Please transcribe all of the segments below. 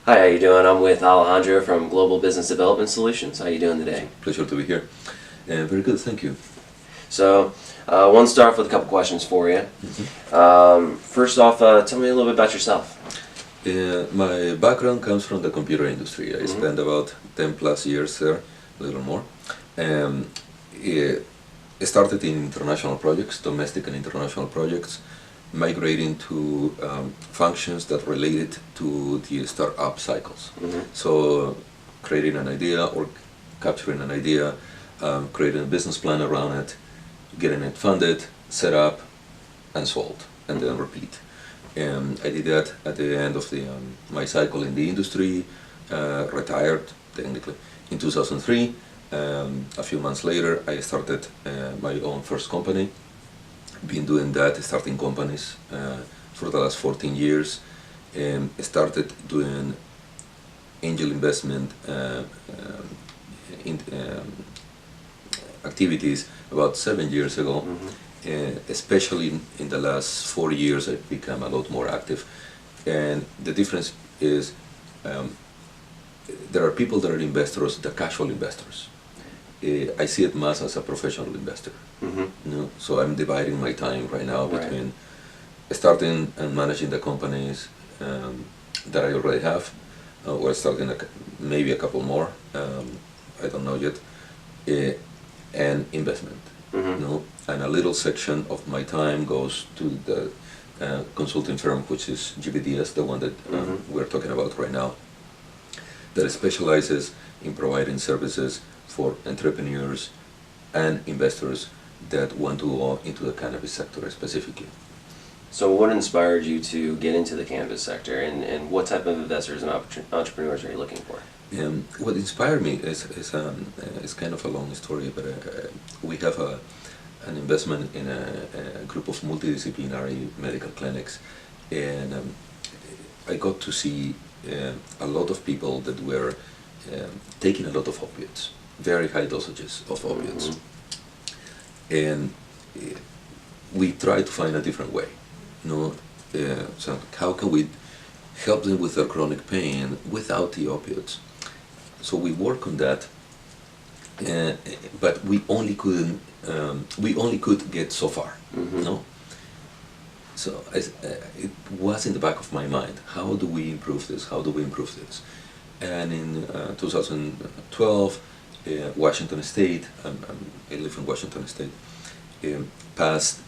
Hi, how you doing? I'm with Alejandro from Global Business Development Solutions. How you doing today? Pleasure to be here. Very good, thank you. So, I want to start off with a couple questions for you. First off, tell me a little bit about yourself. My background comes from the computer industry. I spent about 10 plus years there, a little more. I started in international projects, domestic and international projects, migrating to functions that related to the startup cycles. So creating an idea or capturing an idea, creating a business plan around it, getting it funded, set up, and sold, and then repeat. I did that at the end of my cycle in the industry, retired technically in 2003. A few months later, I started my own first company. Been doing that, starting companies for the last 14 years. Started doing angel investment activities about 7 years ago. Especially in the last 4 years, I've become a lot more active. And the difference is there are people that are investors, the casual investors. I see it more as a professional investor. So I'm dividing my time right now between starting and managing the companies that I already have, or starting maybe a couple more, I don't know yet, and investment. And a little section of my time goes to the consulting firm, which is GBDS, the one that we're talking about right now, that specializes in providing services for entrepreneurs and investors that want to go into the cannabis sector specifically. So what inspired you to get into the cannabis sector, and what type of investors and entrepreneurs are you looking for? What inspired me is kind of a long story, but we have an investment in a group of multidisciplinary medical clinics, and I got to see a lot of people that were taking a lot of opiates, very high dosages of opiates, and we tried to find a different way. So how can we help them with their chronic pain without the opiates? So we work on that, but we only could get so far. So it was in the back of my mind. How do we improve this? How do we improve this? And in 2012, Washington State, I live in Washington State, passed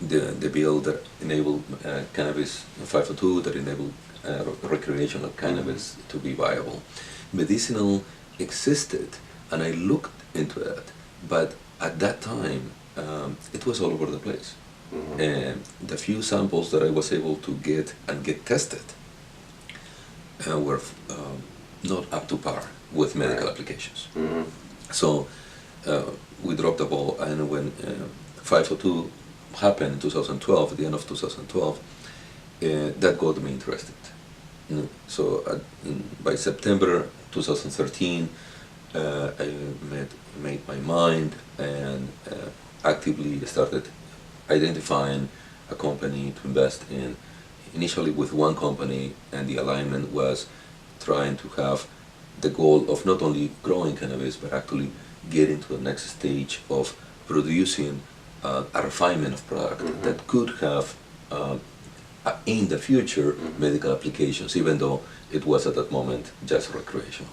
the bill that enabled cannabis 502, that enabled recreational cannabis to be viable. Medicinal existed, and I looked into it, but at that time it was all over the place. And the few samples that I was able to get and get tested were not up to par with medical applications. So we dropped the ball, and when 502 happened in 2012, at the end of 2012, that got me interested. So by September 2013, I made my mind and actively started identifying a company to invest in, initially with one company, and the alignment was trying to have the goal of not only growing cannabis, but actually getting to the next stage of producing a refinement of product that could have in the future medical applications, even though it was at that moment just recreational.